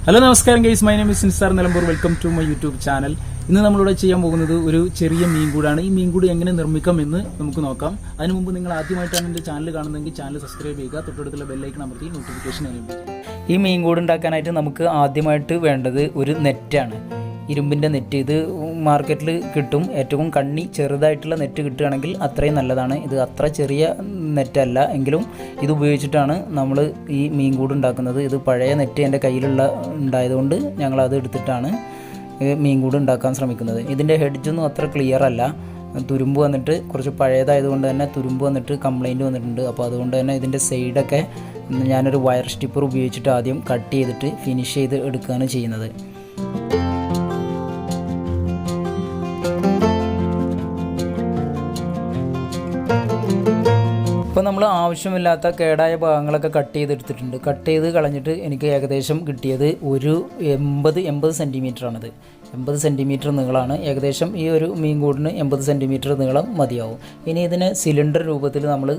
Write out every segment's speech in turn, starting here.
Hello നമസ്കാരം guys, my name is Nisar Nilambur. Welcome to my YouTube channel. ഇന്ന് നമ്മളിവിടെ ചെയ്യാൻ പോകുന്നത് ഒരു ചെറിയ മീൻകൂടാണ്. ഈ മീൻകൂട് എങ്ങനെ നിർമ്മിക്കാം എന്ന് നമുക്ക് നോക്കാം. അതിനു മുമ്പ് നിങ്ങൾ ആദ്യമായിട്ടാണ് എൻ്റെ ചാനൽ കാണുന്നതെങ്കിൽ ചാനൽ സബ്സ്ക്രൈബ് ചെയ്യുക, തൊട്ടടുത്തുള്ള ബെല്ലൈക്കൺ അമർത്തി നോട്ടിഫിക്കേഷൻ ചെയ്യുക. ഈ മീൻകൂട് ഉണ്ടാക്കാനായിട്ട് നമുക്ക് ആദ്യമായിട്ട് വേണ്ടത് ഒരു നെറ്റാണ്, ഇരുമ്പിൻ്റെ നെറ്റ്. ഇത് മാർക്കറ്റിൽ കിട്ടും. ഏറ്റവും കണ്ണി ചെറുതായിട്ടുള്ള നെറ്റ് കിട്ടുകയാണെങ്കിൽ അത്രയും നല്ലതാണ്. ഇത് അത്ര ചെറിയ നെറ്റല്ല എങ്കിലും ഇത് ഉപയോഗിച്ചിട്ടാണ് നമ്മൾ ഈ മീൻകൂട് ഉണ്ടാക്കുന്നത്. ഇത് പഴയ നെറ്റ് എൻ്റെ കയ്യിലുള്ള ഉണ്ടായതുകൊണ്ട് ഞങ്ങളത് എടുത്തിട്ടാണ് മീൻകൂട് ഉണ്ടാക്കാൻ ശ്രമിക്കുന്നത്. ഇതിൻ്റെ ഹെഡ്ജൊന്നും അത്ര ക്ലിയർ അല്ല, തുരുമ്പ് വന്നിട്ട് കുറച്ച് പഴയതായതുകൊണ്ട് തന്നെ തുരുമ്പ് വന്നിട്ട് കംപ്ലൈൻറ്റ് വന്നിട്ടുണ്ട്. അപ്പോൾ അതുകൊണ്ട് തന്നെ ഇതിൻ്റെ സൈഡൊക്കെ ഞാനൊരു വയർ സ്റ്റിപ്പർ ഉപയോഗിച്ചിട്ട് ആദ്യം കട്ട് ചെയ്തിട്ട് ഫിനിഷ് ചെയ്ത് എടുക്കുകയാണ് ചെയ്യുന്നത്. ഇപ്പോൾ നമ്മൾ ആവശ്യമില്ലാത്ത കേടായ ഭാഗങ്ങളൊക്കെ കട്ട് ചെയ്തെടുത്തിട്ടുണ്ട്. കട്ട് ചെയ്ത് കളഞ്ഞിട്ട് എനിക്ക് ഏകദേശം കിട്ടിയത് ഒരു 80 സെൻറ്റിമീറ്ററാണിത്. 80 സെൻറ്റിമീറ്റർ നീളമാണ്. ഏകദേശം ഈ ഒരു മീൻകൂടിന് 80 സെൻറ്റിമീറ്റർ നീളം മതിയാവും. ഇനി ഇതിനെ സിലിണ്ടർ രൂപത്തിൽ നമ്മൾ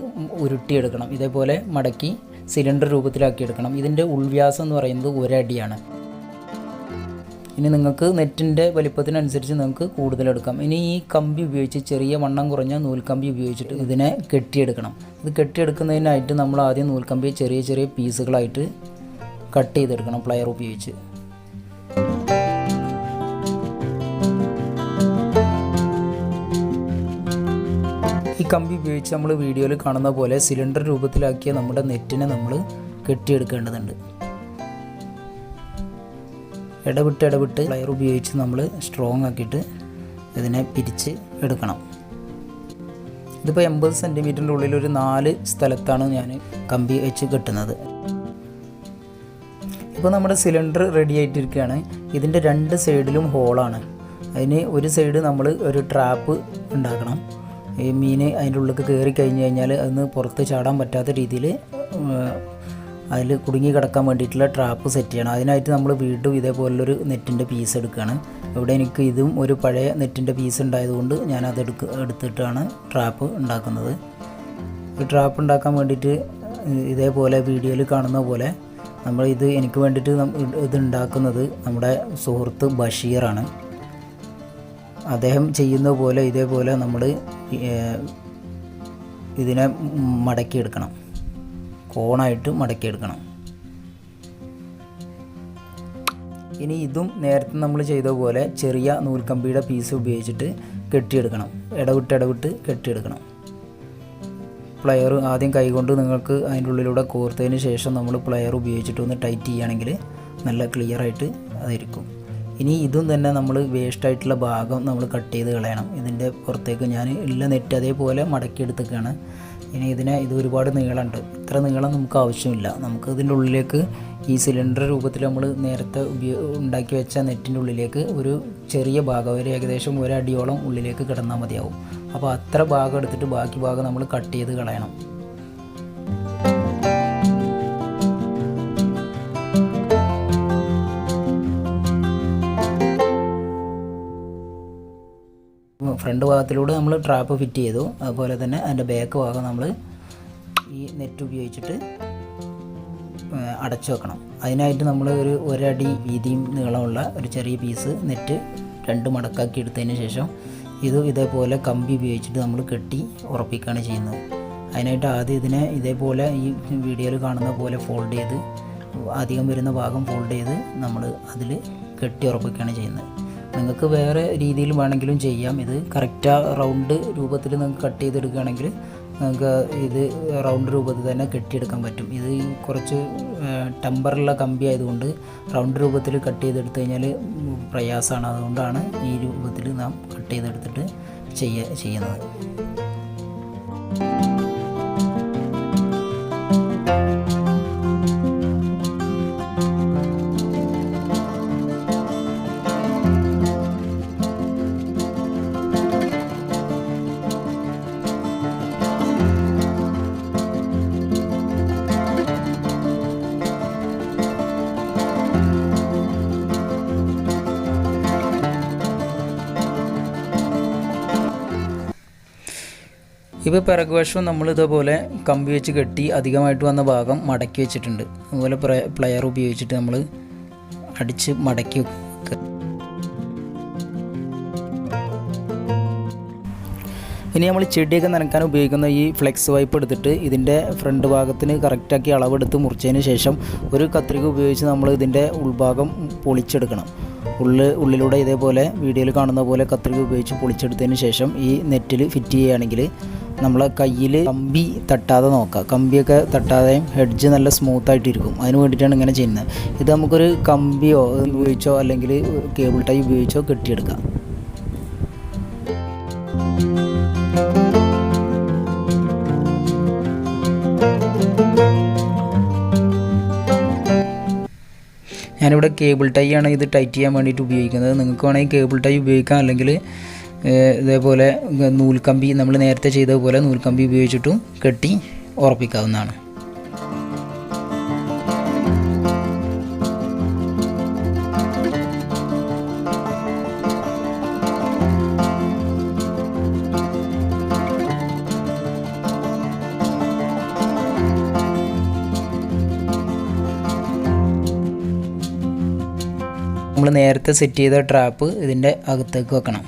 ഉരുട്ടിയെടുക്കണം. ഇതേപോലെ മടക്കി സിലിണ്ടർ രൂപത്തിലാക്കിയെടുക്കണം. ഇതിൻ്റെ ഉൾവ്യാസം എന്ന് പറയുന്നത് 1 അടിയാണ്. ഇനി നിങ്ങൾക്ക് നെറ്റിൻ്റെ വലിപ്പത്തിനനുസരിച്ച് നിങ്ങൾക്ക് കൂടുതലെടുക്കാം. ഇനി ഈ കമ്പി ഉപയോഗിച്ച് ചെറിയ വണ്ണം കുറഞ്ഞ നൂൽക്കമ്പി ഉപയോഗിച്ചിട്ട് ഇതിനെ കെട്ടിയെടുക്കണം. ഇത് കെട്ടിയെടുക്കുന്നതിനായിട്ട് നമ്മൾ ആദ്യം നൂൽക്കമ്പിയെ ചെറിയ ചെറിയ പീസുകളായിട്ട് കട്ട് ചെയ്തെടുക്കണം പ്ലയർ ഉപയോഗിച്ച്. ഈ കമ്പി ഉപയോഗിച്ച് നമ്മൾ വീഡിയോയിൽ കാണുന്ന പോലെ സിലിണ്ടർ രൂപത്തിലാക്കിയ നമ്മുടെ നെറ്റിനെ നമ്മൾ കെട്ടിയെടുക്കേണ്ടതുണ്ട്. ഇടവിട്ട് പ്ലയർ ഉപയോഗിച്ച് നമ്മൾ സ്ട്രോങ് ആക്കിയിട്ട് ഇതിനെ പിരിച്ച് എടുക്കണം. ഇതിപ്പോൾ 80 സെൻറ്റിമീറ്ററിൻ്റെ ഉള്ളിൽ ഒരു 4 സ്ഥലത്താണ് ഞാൻ കമ്പി വെച്ച് കെട്ടുന്നത്. ഇപ്പോൾ നമ്മുടെ സിലിണ്ടർ റെഡി ആയിട്ടിരിക്കുകയാണ്. ഇതിൻ്റെ 2 സൈഡിലും ഹോളാണ്. അതിന് ഒരു സൈഡ് നമ്മൾ ഒരു ട്രാപ്പ് ഉണ്ടാക്കണം. ഈ മീൻ അതിൻ്റെ ഉള്ളിൽ കയറി കഴിഞ്ഞ് കഴിഞ്ഞാൽ അതിന് പുറത്ത് ചാടാൻ പറ്റാത്ത രീതിയിൽ അതിൽ കുടുങ്ങി കിടക്കാൻ വേണ്ടിയിട്ടുള്ള ട്രാപ്പ് സെറ്റ് ചെയ്യണം. അതിനായിട്ട് നമ്മൾ വീണ്ടും ഇതേപോലുള്ളൊരു നെറ്റിൻ്റെ പീസ് എടുക്കുകയാണ്. ഇവിടെ എനിക്ക് ഇതും ഒരു പഴയ നെറ്റിൻ്റെ പീസ് ഉണ്ടായതുകൊണ്ട് ഞാനത് എടുത്തിട്ടാണ് ട്രാപ്പ് ഉണ്ടാക്കുന്നത്. ഈ ട്രാപ്പ് ഉണ്ടാക്കാൻ വേണ്ടിയിട്ട് ഇതേപോലെ വീഡിയോയിൽ കാണുന്ന പോലെ എനിക്ക് വേണ്ടിയിട്ട് ഇത് ഉണ്ടാക്കുന്നത് നമ്മുടെ സുഹൃത്ത് ബഷീറാണ്. അദ്ദേഹം ചെയ്യുന്ന പോലെ ഇതേപോലെ നമ്മൾ ഇതിനെ മടക്കിയെടുക്കണം, കോണായിട്ട് മടക്കിയെടുക്കണം. ഇനി ഇതും നേരത്തെ നമ്മൾ ചെയ്ത പോലെ ചെറിയ നൂൽക്കമ്പിയുടെ പീസ് ഉപയോഗിച്ചിട്ട് കെട്ടിയെടുക്കണം. ഇടവിട്ട് കെട്ടിയെടുക്കണം. പ്ലയർ ആദ്യം കൈകൊണ്ട് നിങ്ങൾക്ക് അതിൻ്റെ ഉള്ളിലൂടെ കോർത്തതിന് ശേഷം നമ്മൾ പ്ലയർ ഉപയോഗിച്ചിട്ട് ഒന്ന് ടൈറ്റ് ചെയ്യുകയാണെങ്കിൽ നല്ല ക്ലിയറായിട്ട് അതായിരിക്കും. ഇനി ഇതും തന്നെ നമ്മൾ വേസ്റ്റായിട്ടുള്ള ഭാഗം നമ്മൾ കട്ട് ചെയ്ത് കളയണം. ഇതിൻ്റെ പുറത്തേക്ക് ഞാൻ ഉള്ള നെറ്റ് അതേപോലെ മടക്കിയെടുത്തേക്കാണ്. ഇനി ഇത് ഒരുപാട് നീളമുണ്ട്. ഇത്ര നീളം നമുക്ക് ആവശ്യമില്ല. നമുക്ക് ഇതിൻ്റെ ഉള്ളിലേക്ക് ഈ സിലിണ്ടർ രൂപത്തിൽ നമ്മൾ നേരത്തെ ഉണ്ടാക്കി വെച്ച നെറ്റിൻ്റെ ഉള്ളിലേക്ക് ഒരു ചെറിയ ഭാഗം, ഒരു ഏകദേശം 1 അടിയോളം ഉള്ളിലേക്ക് കിടന്നാൽ മതിയാവും. അപ്പോൾ അത്ര ഭാഗം എടുത്തിട്ട് ബാക്കി ഭാഗം നമ്മൾ കട്ട് ചെയ്ത് കളയണം. ഫ്രണ്ട് ഭാഗത്തിലൂടെ നമ്മൾ ട്രാപ്പ് ഫിറ്റ് ചെയ്തു. അതുപോലെ തന്നെ അതിൻ്റെ ബാക്ക് ഭാഗം നമ്മൾ ഈ നെറ്റ് ഉപയോഗിച്ചിട്ട് അടച്ചു വെക്കണം. അതിനായിട്ട് നമ്മൾ ഒരു 1 അടി വീതിയും നീളമുള്ള ഒരു ചെറിയ പീസ് നെറ്റ് 2 മടക്കാക്കി എടുത്തതിന് ശേഷം ഇതേപോലെ കമ്പി ഉപയോഗിച്ചിട്ട് നമ്മൾ കെട്ടി ഉറപ്പിക്കുകയാണ് ചെയ്യുന്നത്. അതിനായിട്ട് ആദ്യം ഇതിനെ ഇതേപോലെ ഈ വീഡിയോയിൽ കാണുന്ന പോലെ ഫോൾഡ് ചെയ്ത് അധികം വരുന്ന ഭാഗം ഫോൾഡ് ചെയ്ത് നമ്മൾ അതിൽ കെട്ടി ഉറപ്പിക്കുകയാണ് ചെയ്യുന്നത്. നിങ്ങൾക്ക് വേറെ രീതിയിൽ വേണമെങ്കിലും ചെയ്യാം. ഇത് കറക്റ്റ് റൗണ്ട് രൂപത്തിൽ നിങ്ങൾക്ക് കട്ട് ചെയ്തെടുക്കുകയാണെങ്കിൽ നിങ്ങൾക്ക് ഇത് റൗണ്ട് രൂപത്തിൽ തന്നെ കെട്ടിയെടുക്കാൻ പറ്റും. ഇത് കുറച്ച് ടെമ്പറുള്ള കമ്പി ആയതുകൊണ്ട് റൗണ്ട് രൂപത്തിൽ കട്ട് ചെയ്തെടുത്തു കഴിഞ്ഞാൽ പ്രയാസമാണ്. അതുകൊണ്ടാണ് ഈ രൂപത്തിൽ നാം കട്ട് ചെയ്തെടുത്തിട്ട് ചെയ്യുന്നത്. ഇപ്പോൾ പിറകുവശം നമ്മളിതേപോലെ കമ്പി വെച്ച് കെട്ടി അധികമായിട്ട് വന്ന ഭാഗം മടക്കി വെച്ചിട്ടുണ്ട്. അതുപോലെ പ്ലയർ ഉപയോഗിച്ചിട്ട് നമ്മൾ അടിച്ച് മടക്കി വെക്കുക. ഇനി നമ്മൾ ചെടിയൊക്കെ നനയ്ക്കാൻ ഉപയോഗിക്കുന്ന ഈ ഫ്ലെക്സ് വൈപ്പ് എടുത്തിട്ട് ഇതിൻ്റെ ഫ്രണ്ട് ഭാഗത്തിന് കറക്റ്റാക്കി അളവെടുത്ത് മുറിച്ചതിന് ശേഷം ഒരു കത്രിക ഉപയോഗിച്ച് നമ്മൾ ഇതിൻ്റെ ഉൾഭാഗം പൊളിച്ചെടുക്കണം. ഉള്ളിലൂടെ ഇതേപോലെ വീഡിയോയിൽ കാണുന്ന പോലെ കത്രിക ഉപയോഗിച്ച് പൊളിച്ചെടുത്തതിന് ശേഷം ഈ നെറ്റിൽ ഫിറ്റ് ചെയ്യുകയാണെങ്കിൽ നമ്മളെ കയ്യിൽ കമ്പി തട്ടാതെ നോക്കുക. കമ്പിയൊക്കെ തട്ടാതെ ഹെഡ്ജ് നല്ല സ്മൂത്തായിട്ടിരിക്കും. അതിന് വേണ്ടിയിട്ടാണ് ഇങ്ങനെ ചെയ്യുന്നത്. ഇത് നമുക്കൊരു കമ്പിയോ ഉപയോഗിച്ചോ അല്ലെങ്കിൽ കേബിൾ ടൈ ഉപയോഗിച്ചോ കെട്ടിയെടുക്കാം. ഞാനിവിടെ കേബിൾ ടൈ ആണ് ഇത് ടൈറ്റ് ചെയ്യാൻ വേണ്ടിയിട്ട് ഉപയോഗിക്കുന്നത്. നിങ്ങൾക്ക് വേണമെങ്കിൽ കേബിൾ ടൈ ഉപയോഗിക്കാം, അല്ലെങ്കിൽ ഇതേപോലെ നൂൽക്കമ്പി നമ്മൾ നേരത്തെ ചെയ്തതുപോലെ നൂൽക്കമ്പി ഉപയോഗിച്ചിട്ടും കെട്ടി ഉറപ്പിക്കാവുന്നതാണ്. നമ്മൾ നേരത്തെ സെറ്റ് ചെയ്ത ട്രാപ്പ് ഇതിൻ്റെ അകത്തേക്ക് വെക്കണം.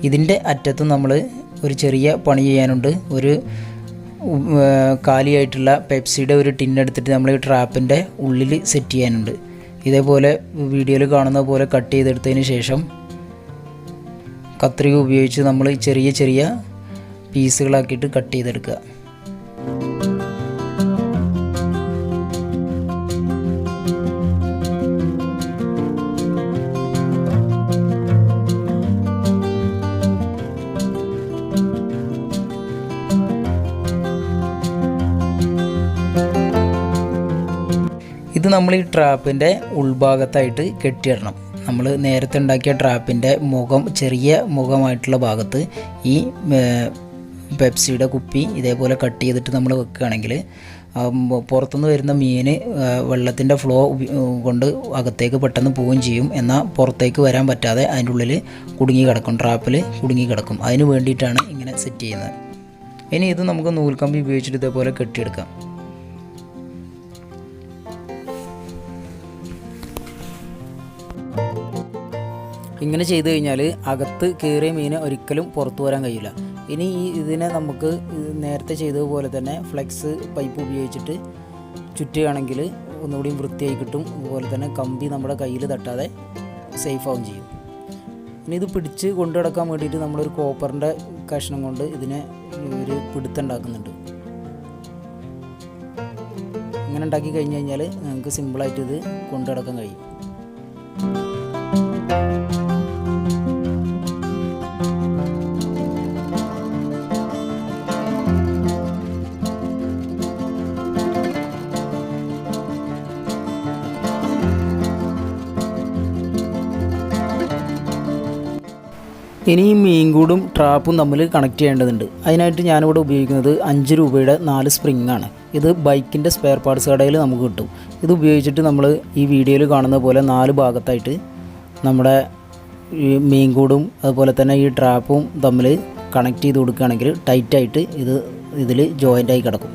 ഇതിൻ്റെ അറ്റത്തും നമ്മൾ ഒരു ചെറിയ പണി ചെയ്യാനുണ്ട്. ഒരു കാലിയായിട്ടുള്ള പെപ്സിയുടെ ഒരു ടിന്നെടുത്തിട്ട് നമ്മൾ ഈ ട്രാപ്പിൻ്റെ ഉള്ളിൽ സെറ്റ് ചെയ്യാനുണ്ട്. ഇതേപോലെ വീഡിയോയിൽ കാണുന്ന പോലെ കട്ട് ചെയ്തെടുത്തതിന് ശേഷം കത്രിക ഉപയോഗിച്ച് നമ്മൾ ചെറിയ ചെറിയ പീസുകളാക്കിയിട്ട് കട്ട് ചെയ്തെടുക്കുക. ഇത് നമ്മൾ ഈ ട്രാപ്പിൻ്റെ ഉൾഭാഗത്തായിട്ട് കെട്ടിയിടണം. നമ്മൾ നേരത്തെ ഉണ്ടാക്കിയ ട്രാപ്പിൻ്റെ ചെറിയ മുഖമായിട്ടുള്ള ഭാഗത്ത് ഈ പെപ്സിയുടെ കുപ്പി ഇതേപോലെ കട്ട് ചെയ്തിട്ട് നമ്മൾ വെക്കുകയാണെങ്കിൽ പുറത്തുനിന്ന് വരുന്ന മീൻ വെള്ളത്തിൻ്റെ ഫ്ലോ കൊണ്ട് അകത്തേക്ക് പെട്ടെന്ന് പോവുകയും ചെയ്യും. എന്നാൽ പുറത്തേക്ക് വരാൻ പറ്റാതെ അതിൻ്റെ ഉള്ളിൽ കുടുങ്ങി കിടക്കും, ട്രാപ്പിൽ കുടുങ്ങി കിടക്കും. അതിന് വേണ്ടിയിട്ടാണ് ഇങ്ങനെ സെറ്റ് ചെയ്യുന്നത്. ഇനി ഇത് നമുക്ക് നൂൽക്കമ്പി ഉപയോഗിച്ചിട്ട് ഇതേപോലെ കെട്ടിയെടുക്കാം. ഇങ്ങനെ ചെയ്ത് കഴിഞ്ഞാൽ അകത്ത് കയറിയ മീന് ഒരിക്കലും പുറത്തു വരാൻ കഴിയില്ല. ഇനി ഇതിനെ നമുക്ക് നേരത്തെ ചെയ്തതുപോലെ തന്നെ ഫ്ലെക്സ് പൈപ്പ് ഉപയോഗിച്ചിട്ട് ചുറ്റുകയാണെങ്കിൽ ഒന്നുകൂടിയും വൃത്തിയായി കിട്ടും. അതുപോലെ തന്നെ കമ്പി നമ്മുടെ കയ്യിൽ തട്ടാതെ സേഫ് ആവുകയും ചെയ്യും. ഇനി ഇത് പിടിച്ച് കൊണ്ടു നടക്കാൻ വേണ്ടിയിട്ട് നമ്മളൊരു കോപ്പറിൻ്റെ കഷ്ണം കൊണ്ട് ഇതിനെ ഒരു പിടുത്തുണ്ടാക്കുന്നുണ്ട്. ഇങ്ങനെ ഉണ്ടാക്കി കഴിഞ്ഞ് കഴിഞ്ഞാൽ നമുക്ക് സിമ്പിളായിട്ട് ഇത് കൊണ്ടു നടക്കാൻ കഴിയും. ഇനി ഈ മീൻകൂടും ട്രാപ്പും തമ്മിൽ കണക്ട് ചെയ്യേണ്ടതുണ്ട്. അതിനായിട്ട് ഞാനിവിടെ ഉപയോഗിക്കുന്നത് 5 രൂപയുടെ 4 സ്പ്രിങ് ആണ്. ഇത് ബൈക്കിൻ്റെ സ്പെയർ പാർട്സ് കടയിൽ നമുക്ക് കിട്ടും. ഇത് ഉപയോഗിച്ചിട്ട് നമ്മൾ ഈ വീഡിയോയിൽ കാണുന്ന പോലെ 4 ഭാഗത്തായിട്ട് നമ്മുടെ ഈ മീൻകൂടും അതുപോലെ തന്നെ ഈ ട്രാപ്പും തമ്മിൽ കണക്ട് ചെയ്ത് കൊടുക്കുകയാണെങ്കിൽ ടൈറ്റായിട്ട് ഇതിൽ ജോയിൻ്റായി കിടക്കും.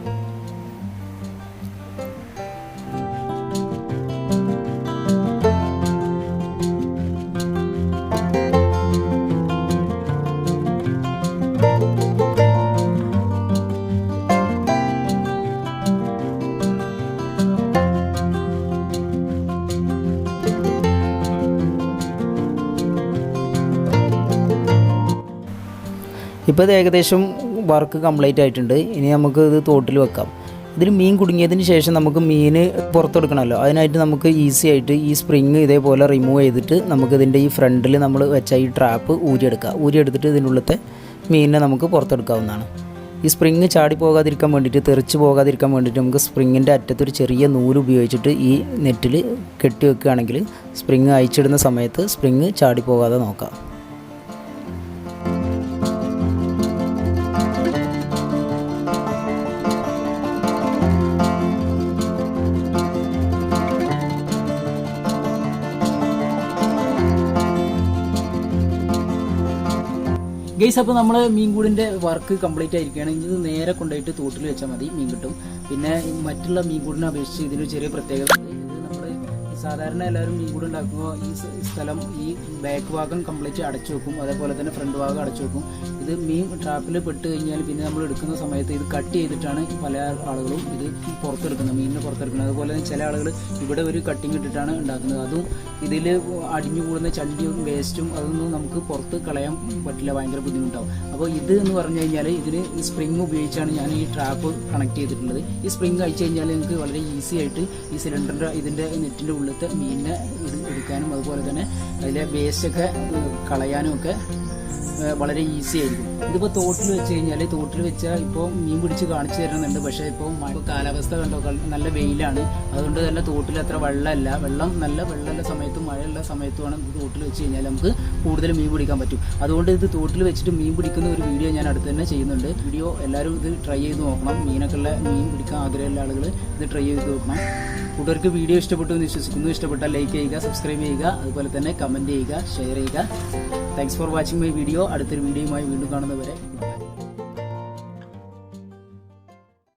ഇപ്പോൾ ഇത് ഏകദേശം വർക്ക് കംപ്ലീറ്റ് ആയിട്ടുണ്ട്. ഇനി നമുക്ക് ഇത് തോട്ടിൽ വെക്കാം. ഇതിൽ മീൻ കുടുങ്ങിയതിന് ശേഷം നമുക്ക് മീൻ പുറത്തെടുക്കണമല്ലോ. അതിനായിട്ട് നമുക്ക് ഈസി ആയിട്ട് ഈ സ്പ്രിങ് ഇതേപോലെ റിമൂവ് ചെയ്തിട്ട് നമുക്കിതിൻ്റെ ഈ ഫ്രണ്ടിൽ നമ്മൾ വെച്ച ഈ ട്രാപ്പ് ഊരിയെടുത്തിട്ട് ഇതിനുള്ളിലത്തെ മീനിനെ നമുക്ക് പുറത്തെടുക്കാവുന്നതാണ്. ഈ സ്പ്രിങ് ചാടി പോകാതിരിക്കാൻ വേണ്ടിയിട്ട്, തെറിച്ച് പോകാതിരിക്കാൻ വേണ്ടിയിട്ട് നമുക്ക് സ്പ്രിങ്ങിൻ്റെ അറ്റത്തൊരു ചെറിയ നൂല് ഉപയോഗിച്ചിട്ട് ഈ നെറ്റിൽ കെട്ടി വെക്കുകയാണെങ്കിൽ സ്പ്രിങ് അയച്ചിടുന്ന സമയത്ത് സ്പ്രിങ് ചാടി പോകാതെ നോക്കാം. ഗൈസ്, അപ്പോൾ നമ്മൾ മീൻകൂടിൻ്റെ വർക്ക് കംപ്ലീറ്റ് ആയിരിക്കുകയാണ്. ഇത് നേരെ കൊണ്ടുപോയിട്ട് തോട്ടിൽ വെച്ചാൽ മതി, മീൻ കിട്ടും. പിന്നെ മറ്റുള്ള മീൻകൂടിനെ അപേക്ഷിച്ച് ഇതിന് ചെറിയ പ്രത്യേകത ഉണ്ട്. ഇത് നമ്മൾ സാധാരണ എല്ലാവരും മീൻ കൂട് ഉണ്ടാക്കുമ്പോൾ ഈ സ്ഥലം ഈ ബാക്ക് ഭാഗം കംപ്ലീറ്റ് അടച്ചു വെക്കും, അതേപോലെ തന്നെ ഫ്രണ്ട് ഭാഗം അടച്ചു വെക്കും. ഇത് മീൻ ട്രാപ്പിൽ പെട്ട് കഴിഞ്ഞാൽ പിന്നെ നമ്മൾ എടുക്കുന്ന സമയത്ത് ഇത് കട്ട് ചെയ്തിട്ടാണ് പല ആളുകളും ഇത് പുറത്തെടുക്കുന്നത്, മീനിനെ പുറത്തെടുക്കുന്നത്. അതുപോലെ തന്നെ ചില ആളുകൾ ഇവിടെ ഒരു കട്ടിങ് ഇട്ടിട്ടാണ് ഉണ്ടാക്കുന്നത്. അതും ഇതിൽ അടിഞ്ഞു കൂടുന്ന ചണ്ടിയും വേസ്റ്റും അതൊന്നും നമുക്ക് പുറത്ത് കളയാൻ പറ്റില്ല, ഭയങ്കര ബുദ്ധിമുട്ടാവും. അപ്പോൾ ഇത് എന്ന് പറഞ്ഞു കഴിഞ്ഞാൽ ഇതിന് സ്പ്രിങ് ഉപയോഗിച്ചാണ് ഞാൻ ഈ ട്രാപ്പ് കണക്ട് ചെയ്തിട്ടുള്ളത്. ഈ സ്പ്രിങ് അയച്ചു കഴിഞ്ഞാൽ നിങ്ങൾക്ക് വളരെ ഈസി ആയിട്ട് ഈ സിലിണ്ടറിൻ്റെ ഇതിൻ്റെ നെറ്റിൻ്റെ ഉള്ളിലത്തെ മീനിനെ എടുക്കാനും അതുപോലെ തന്നെ അതിലെ വേസ്റ്റൊക്കെ കളയാനും ഒക്കെ വളരെ ഈസി ആയിരിക്കും. ഇതിപ്പോൾ തോട്ടിൽ വെച്ച് കഴിഞ്ഞാൽ തോട്ടിൽ വെച്ചാൽ ഇപ്പോൾ മീൻ പിടിച്ച് കാണിച്ചു തരുന്നുണ്ട്. പക്ഷേ ഇപ്പോൾ കാലാവസ്ഥ കണ്ടോ, നല്ല വെയിലാണ്. അതുകൊണ്ട് തന്നെ തോട്ടിൽ അത്ര വെള്ളമല്ല. നല്ല വെള്ളമുള്ള സമയത്തും മഴയുള്ള സമയത്തുമാണ് ഇത് തോട്ടിൽ വെച്ച് കഴിഞ്ഞാൽ നമുക്ക് കൂടുതൽ മീൻ പിടിക്കാൻ പറ്റും. അതുകൊണ്ട് ഇത് തോട്ടിൽ വെച്ചിട്ട് മീൻ പിടിക്കുന്ന ഒരു വീഡിയോ ഞാൻ അടുത്ത് തന്നെ ചെയ്യുന്നുണ്ട്. വീഡിയോ എല്ലാവരും ഇത് ട്രൈ ചെയ്ത് നോക്കണം. മീൻ പിടിക്കാൻ ആഗ്രഹമുള്ള ആളുകൾ ഇത് ട്രൈ ചെയ്ത് നോക്കണം. കൂട്ടുകാർക്ക് വീഡിയോ ഇഷ്ടപ്പെട്ടു എന്ന് വിശ്വസിക്കുന്നു. ഇഷ്ടപ്പെട്ടാൽ ലൈക്ക് ചെയ്യുക, സബ്സ്ക്രൈബ് ചെയ്യുക, അതുപോലെ തന്നെ കമൻറ്റ് ചെയ്യുക, ഷെയർ ചെയ്യുക. Thanks for watching my video. അടുത്തൊരു വീഡിയോയുമായി വീണ്ടും കാണുന്നവരെ